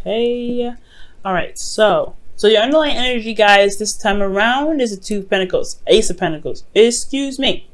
Okay. All right. So your underlying energy, guys, this time around is a Two of Pentacles, Ace of Pentacles. Excuse me.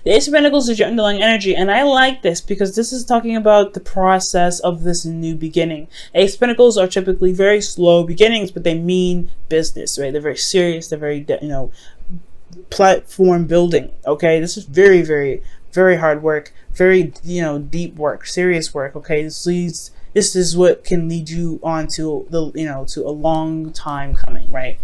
The Ace of Pentacles is your underlying energy, and I like this because this is talking about the process of this new beginning. Ace of Pentacles are typically very slow beginnings, but they mean business, right? They're very serious. They're very, platform building. Okay, this is very, very, very hard work. Very, deep work, serious work. Okay, this is what can lead you on to to a long time coming, right?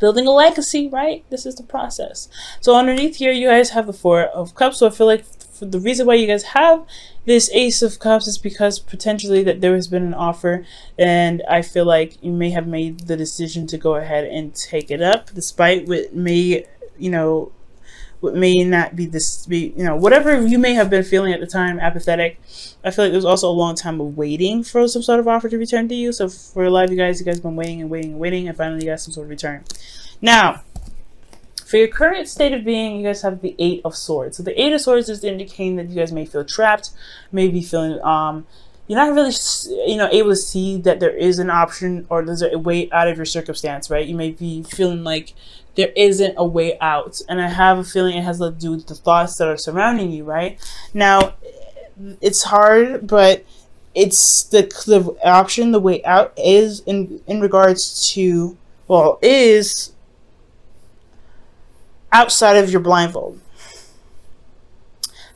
Building a legacy, right? This is the process. So underneath here, you guys have the Four of Cups. So I feel like the reason why you guys have this Ace of Cups is because potentially that there has been an offer, and I feel like you may have made the decision to go ahead and take it up, despite what may, what may not be this, whatever you may have been feeling at the time, apathetic. I feel like there was also a long time of waiting for some sort of offer to return to you. So for a lot of you guys have been waiting and waiting and waiting, and finally you got some sort of return. Now, for your current state of being, you guys have the Eight of Swords. So the Eight of Swords is indicating that you guys may feel trapped, may be feeling, you're not really, able to see that there is an option or there's a way out of your circumstance, right? You may be feeling like there isn't a way out. And I have a feeling it has to do with the thoughts that are surrounding you, right? Now, it's hard, but it's the option, the way out is in regards to, well, is outside of your blindfold.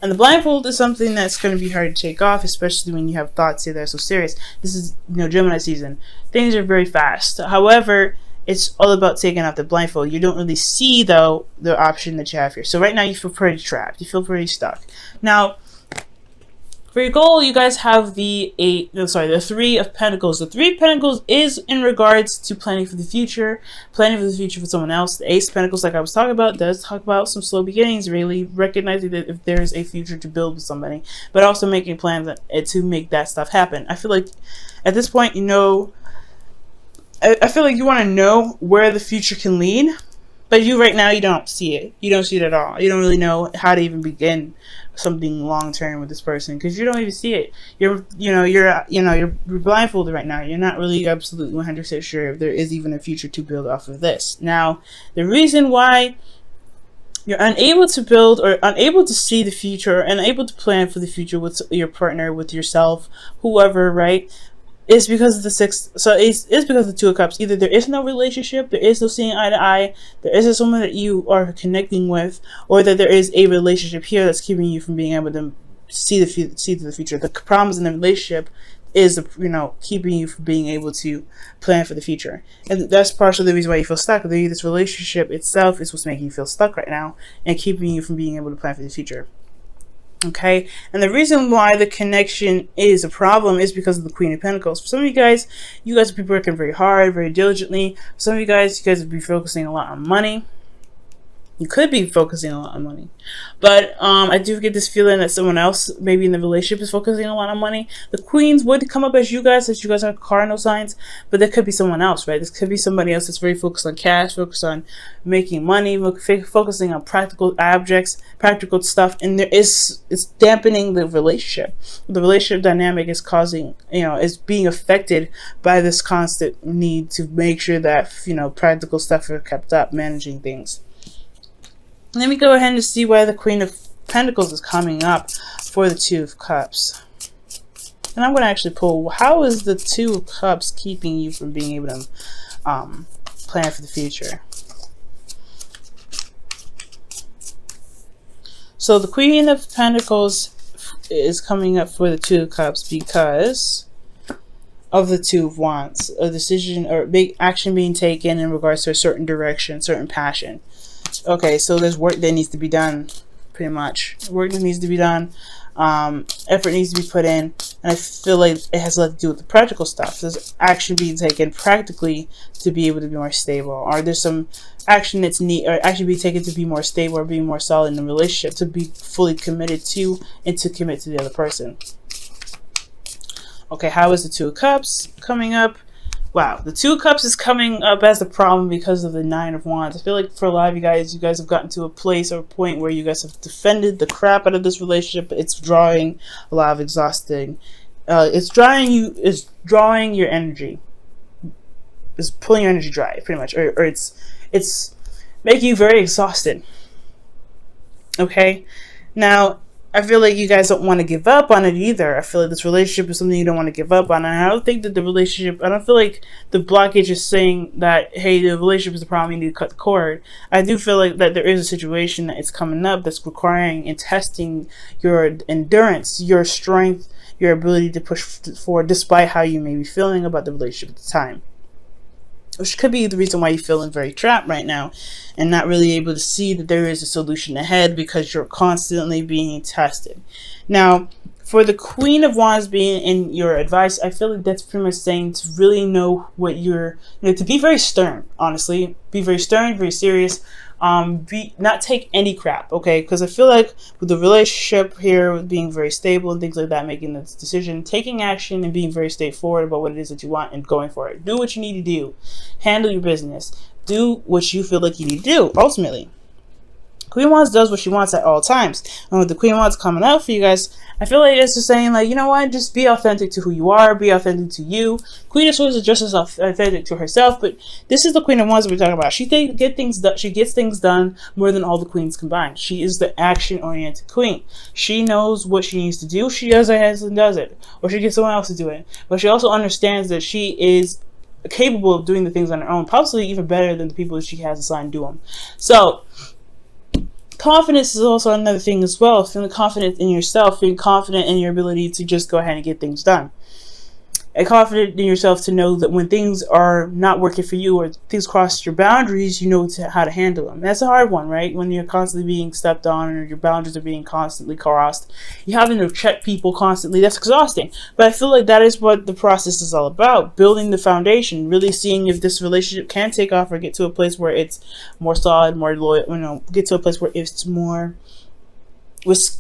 And the blindfold is something that's going to be hard to take off, especially when you have thoughts that are so serious. This is, Gemini season. Things are very fast. However, it's all about taking off the blindfold. You don't really see, though, the option that you have here. So right now you feel pretty trapped. You feel pretty stuck. Now, for your goal, you guys have the Three of Pentacles. The Three of Pentacles is in regards to planning for the future for someone else. The Ace of Pentacles, like I was talking about, does talk about some slow beginnings, really recognizing that if there is a future to build with somebody, but also making plans to make that stuff happen. I feel like at this point, I feel like you want to know where the future can lead, but right now you don't see it. You don't see it at all. You don't really know how to even begin something long term with this person because you don't even see it. You're blindfolded right now. You're not really absolutely 100% sure if there is even a future to build off of this. Now, the reason why you're unable to build or unable to see the future, unable to plan for the future with your partner, with yourself, whoever, right? Is because of the it's because of the Two of Cups. Either there is no relationship, there is no seeing eye to eye, there isn't someone that you are connecting with, or that there is a relationship here that's keeping you from being able to see to the future. The problems in the relationship is, keeping you from being able to plan for the future. And that's partially the reason why you feel stuck. This relationship itself is what's making you feel stuck right now and keeping you from being able to plan for the future. Okay, and the reason why the connection is a problem is because of the Queen of Pentacles. For some of you guys will be working very hard, very diligently. For some of you guys will be focusing a lot on money. You could be focusing a lot on money, but I do get this feeling that someone else, maybe in the relationship, is focusing a lot on money. The Queens would come up as you guys are cardinal signs, but there could be someone else, right? This could be somebody else that's very focused on cash, focused on making money, focusing on practical objects, practical stuff, and it's dampening the relationship. The relationship dynamic is causing, is being affected by this constant need to make sure that practical stuff are kept up, managing things. Let me go ahead and see why the Queen of Pentacles is coming up for the Two of Cups. And I'm going to actually pull, how is the Two of Cups keeping you from being able to plan for the future? So the Queen of Pentacles is coming up for the Two of Cups because of the Two of Wands. A decision or big action being taken in regards to a certain direction, certain passion. Okay, so there's work that needs to be done, pretty much. Work that needs to be done, effort needs to be put in, and I feel like it has a lot to do with the practical stuff. There's action being taken practically to be able to be more stable, or there's some action that's action being taken to be more stable or be more solid in the relationship, to be fully committed to and to commit to the other person. Okay, how is the Two of Cups coming up? Wow, the Two of Cups is coming up as a problem because of the Nine of Wands. I feel like for a lot of you guys have gotten to a place or a point where you guys have defended the crap out of this relationship. It's drawing a lot of exhausting It's drawing your energy. It's pulling your energy dry, pretty much, or it's making you very exhausted. Okay, now I feel like you guys don't want to give up on it either. I feel like this relationship is something you don't want to give up on, and I don't think that the relationship. I don't feel like the blockage is saying that, hey, the relationship is the problem, you need to cut the cord. I do feel like that there is a situation that is coming up that's requiring and testing your endurance, your strength, your ability to push forward, despite how you may be feeling about the relationship at the time. Which could be the reason why you're feeling very trapped right now and not really able to see that there is a solution ahead, because you're constantly being tested. Now, for the Queen of Wands being in your advice, I feel like that's pretty much saying to really know what to be very stern, honestly. Be very stern, very serious. Not take any crap, okay? Because I feel like with the relationship here, with being very stable and things like that, making this decision, taking action and being very straightforward about what it is that you want and going for it. Do what you need to do. Handle your business. Do what you feel like you need to do, ultimately. Queen Wands does what she wants at all times. And with the Queen Wands coming out for you guys, I feel like it's just saying, like, you know what, just be authentic to who you are, be authentic to you. Queen of Swords is just as authentic to herself, but this is the Queen of Wands that we're talking about. She gets things done more than all the queens combined. She is the action-oriented queen. She knows what she needs to do. She does it and does it, or she gets someone else to do it. But she also understands that she is capable of doing the things on her own, possibly even better than the people that she has assigned to do them. So confidence is also another thing as well. Feeling confident in yourself, feeling confident in your ability to just go ahead and get things done. And confident in yourself to know that when things are not working for you or things cross your boundaries, you know how to handle them. That's a hard one, right? When you're constantly being stepped on or your boundaries are being constantly crossed, you're having to check people constantly. That's exhausting. But I feel like that is what the process is all about. Building the foundation, really seeing if this relationship can take off or get to a place where it's more solid, more loyal, get to a place where it's more,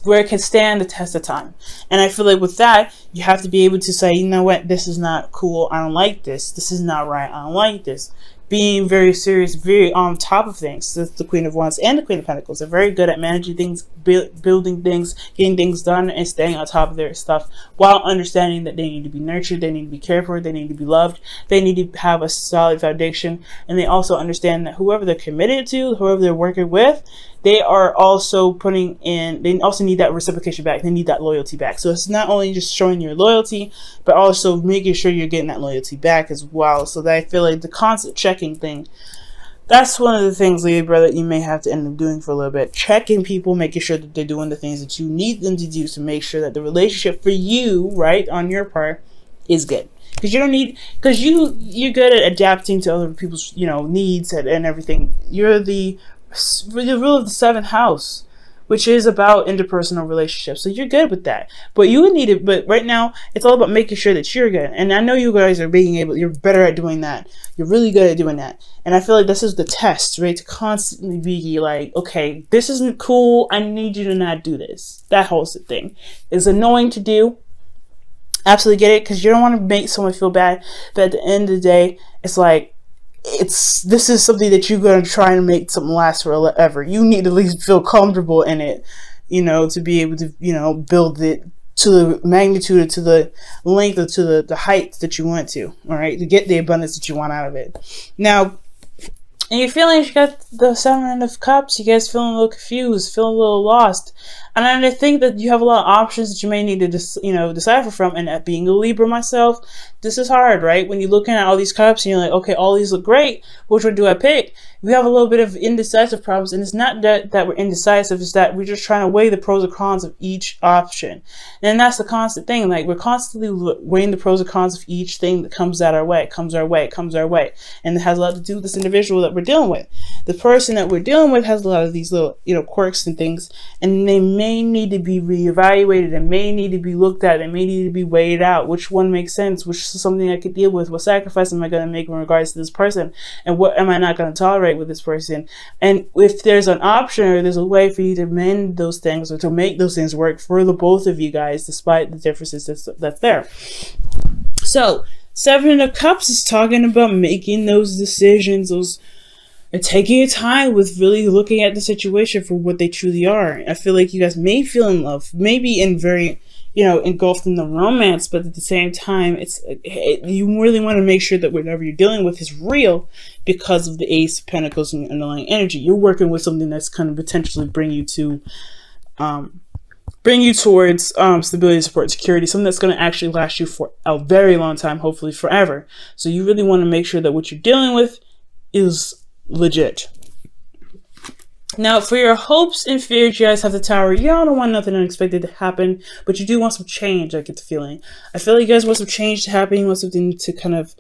where it can stand the test of time. And I feel like with that, you have to be able to say, you know what, this is not cool, I don't like this. This is not right, I don't like this. Being very serious, very on top of things. That's the Queen of Wands and the Queen of Pentacles. They're very good at managing things, building things, getting things done, and staying on top of their stuff while understanding that they need to be nurtured, they need to be cared for, they need to be loved, they need to have a solid foundation, and they also understand that whoever they're committed to, whoever they're working with, they are also they also need that reciprocation back. They need that loyalty back. So it's not only just showing your loyalty, but also making sure you're getting that loyalty back as well. So that I feel like the constant checking thing, that's one of the things, Libra, that you may have to end up doing for a little bit. Checking people, making sure that they're doing the things that you need them to do to make sure that the relationship for you, right, on your part, is good. Because you're good at adapting to other people's, needs and everything. You're the rule of the 7th house, which is about interpersonal relationships. So you're good with that. But but right now, it's all about making sure that you're good. And I know you guys are you're better at doing that. You're really good at doing that. And I feel like this is the test, right? To constantly be like, okay, this isn't cool. I need you to not do this. That whole thing is annoying to do. Absolutely get it, because you don't want to make someone feel bad. But at the end of the day, it's like, this is something that you're going to try and make something last forever. You need to at least feel comfortable in it, to be able to, build it to the magnitude, to the length, or to the height that you want to, all right, to get the abundance that you want out of it. Now, and you're feeling, you got the 7 of Cups, you guys feeling a little confused, feeling a little lost. And I think that you have a lot of options that you may need to decipher from. And being a Libra myself, this is hard, right? When you're looking at all these cups and you're like, okay, all these look great, which one do I pick? We have a little bit of indecisive problems, and it's not that we're indecisive, it's that we're just trying to weigh the pros and cons of each option. And that's the constant thing. Like, we're constantly weighing the pros and cons of each thing that comes our way. And it has a lot to do with this individual that we're dealing with. The person that we're dealing with has a lot of these little, quirks and things, and they may need to be reevaluated, and may need to be looked at, and may need to be weighed out. Which one makes sense? Which is something I could deal with? What sacrifice am I going to make in regards to this person? And what am I not going to tolerate with this person? And if there's an option or there's a way for you to mend those things or to make those things work for the both of you guys, despite the differences that's there. So 7 of Cups is talking about making those decisions, and taking your time with really looking at the situation for what they truly are. I feel like you guys may feel in love, maybe in very, you know, engulfed in the romance, but at the same time, you really want to make sure that whatever you're dealing with is real because of the Ace of Pentacles and underlying energy. You're working with something that's going to potentially bring you towards stability, support, security, something that's going to actually last you for a very long time, hopefully forever. So you really want to make sure that what you're dealing with is legit. Now, for your hopes and fears, you guys have the Tower. Y'all don't want nothing unexpected to happen, but you do want some change, I get the feeling. I feel like you guys want some change to happen. You want something to kind of,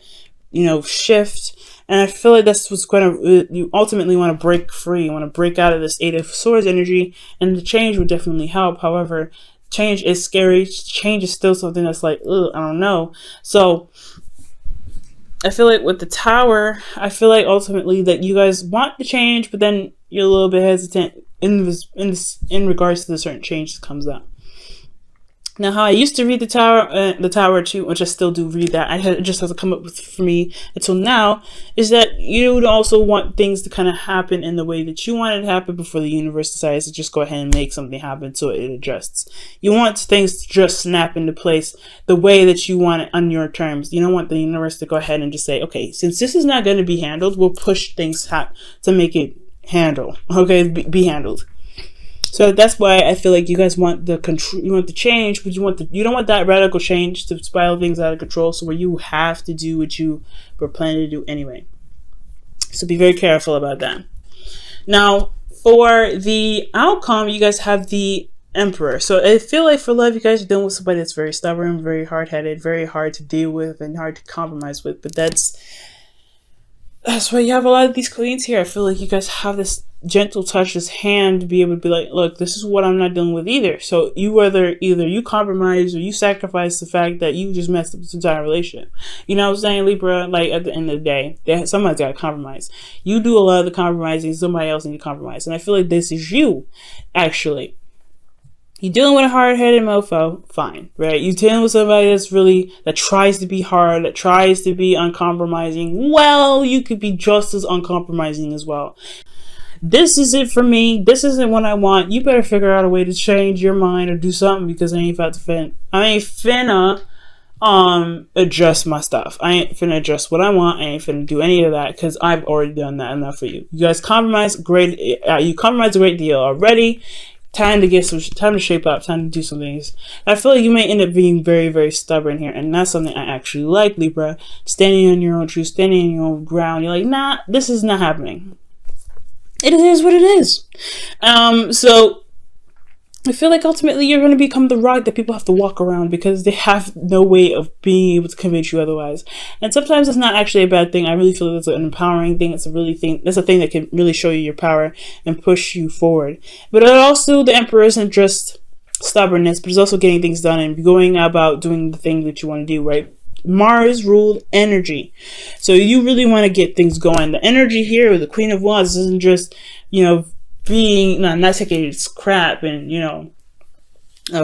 you know, shift. And I feel like that's what's going to, you ultimately want to break free. You want to break out of this Eight of Swords energy, and the change would definitely help. However, change is scary. Change is still something that's like, ugh, I don't know. So I feel like with the Tower, I feel like ultimately that you guys want the change, but then you're a little bit hesitant in regards to the certain change that comes up. Now, how I used to read the Tower too, which I still do read that, it just hasn't come up with for me until now, is that you would also want things to kind of happen in the way that you want it to happen before the universe decides to just go ahead and make something happen so it adjusts. You want things to just snap into place the way that you want it on your terms. You don't want the universe to go ahead and just say, okay, since this is not going to be handled, we'll push things to make it be handled. So that's why I feel like you guys want the control, you want the change, but you don't want that radical change to spiral things out of control, so where you have to do what you were planning to do anyway. So be very careful about that. Now, for the outcome, you guys have the Emperor. So I feel like for love, you guys are dealing with somebody that's very stubborn, very hard-headed, very hard to deal with, and hard to compromise with. But that's why you have a lot of these queens here. I feel like you guys have this gentle touch, this hand to be able to be like, look, this is what I'm not dealing with either. So you either you compromise or you sacrifice the fact that you just messed up this entire relationship. You know what I'm saying, Libra? Like, at the end of the day, somebody's got to compromise. You do a lot of the compromising, somebody else needs to compromise. And I feel like this is you, actually. You're dealing with a hard-headed mofo, fine, right? You're dealing with somebody that tries to be hard, that tries to be uncompromising. Well, you could be just as uncompromising as well. This is it for me. This isn't what I want. You better figure out a way to change your mind or do something, because I ain't finna adjust my stuff. I ain't finna adjust what I want. I ain't finna do any of that, because I've already done that enough for you. You guys compromise, great. You compromise a great deal already. Time to shape up, time to do some things. I feel like you may end up being very, very stubborn here, and that's something I actually like, Libra. Standing on your own truth, standing on your own ground. You're like, nah, this is not happening. It is what it is. So I feel like ultimately you're going to become the rock that people have to walk around, because they have no way of being able to convince you otherwise. And sometimes it's not actually a bad thing. I really feel that's an empowering thing. That's a thing that can really show you your power and push you forward. But also, the Emperor isn't just stubbornness, but it's also getting things done and going about doing the thing that you want to do, right? Mars ruled energy. So you really want to get things going. The energy here with the Queen of Wands isn't just, you know, being not taking its crap and, you know,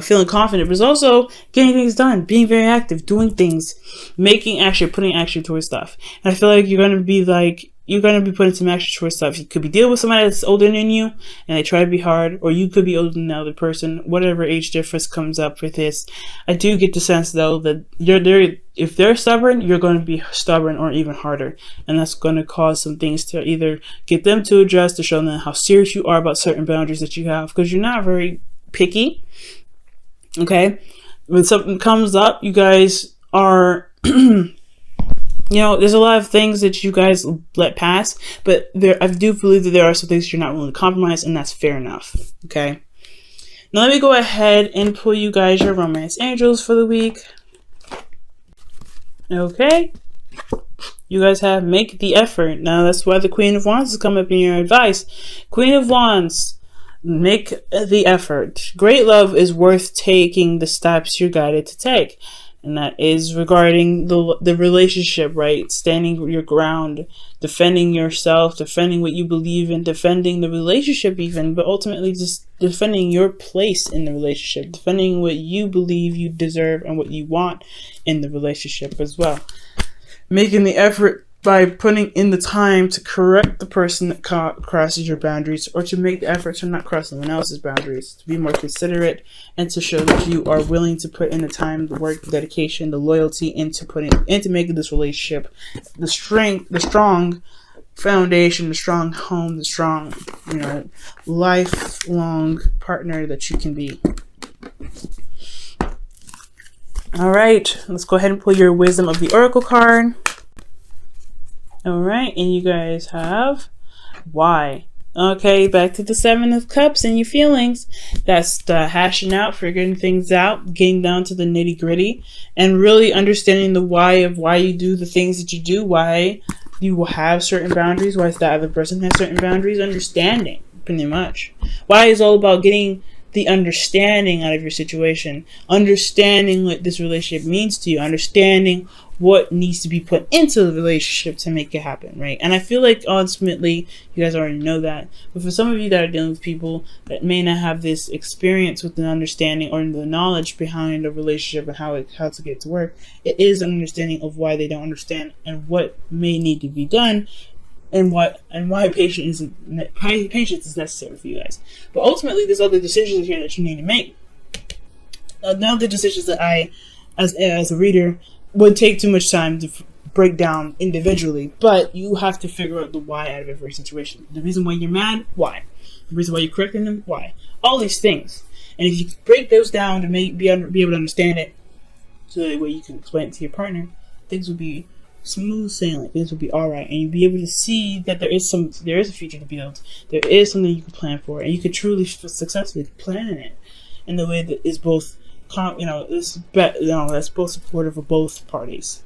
feeling confident, but it's also getting things done, being very active, doing things, making action, putting action towards stuff. And I feel like you're going to be putting some action towards stuff. You could be dealing with somebody that's older than you and they try to be hard, or you could be older than the other person. Whatever age difference comes up with this, I do get the sense though that if they're stubborn, you're going to be stubborn or even harder, and that's going to cause some things to either get them to adjust, to show them how serious you are about certain boundaries that you have, because you're not very picky. Okay, when something comes up, you guys are you know, there's a lot of things that you guys let pass, but I do believe that there are some things you're not willing to compromise, and that's fair enough. Okay, now let me go ahead and pull you guys your romance angels for the week. Okay, you guys have make the effort. Now that's why the Queen of Wands is coming up in your advice. Queen of Wands, make the effort. Great love is worth taking the steps you're guided to take. And that is regarding the relationship, right? Standing your ground, defending yourself, defending what you believe in, defending the relationship even, but ultimately just defending your place in the relationship, defending what you believe you deserve and what you want in the relationship as well. Making the effort by putting in the time to correct the person that crosses your boundaries, or to make the effort to not cross someone else's boundaries, to be more considerate, and to show that you are willing to put in the time, the work, the dedication, the loyalty into making this relationship the strong foundation, the strong home, the strong, lifelong partner that you can be. All right, let's go ahead and pull your Wisdom of the Oracle card. All right, and you guys have why. Okay, back to the Seven of Cups and your feelings. That's the hashing out, figuring things out, getting down to the nitty gritty, and really understanding the why of why you do the things that you do, why you will have certain boundaries, why the other person has certain boundaries, understanding, pretty much. Why is all about getting the understanding out of your situation, understanding what this relationship means to you, understanding what needs to be put into the relationship to make it happen, right? And I feel like ultimately you guys already know that, but for some of you that are dealing with people that may not have this experience with the understanding or the knowledge behind a relationship and how to get to work, it is an understanding of why they don't understand and what may need to be done, and why patience is necessary for you guys. But ultimately, there's other decisions here that you need to make. Now, the decisions that I, as a reader, would take too much time to break down individually, but you have to figure out the why out of every situation. The reason why you're mad, why? The reason why you're correcting them, why? All these things. And if you break those down to be able to understand it, so that way you can explain it to your partner, things will be smooth sailing. Things will be all right, and you'll be able to see that there is a future to build. There is something you can plan for, and you can truly successfully plan in it in the way that is both, that's both supportive of both parties.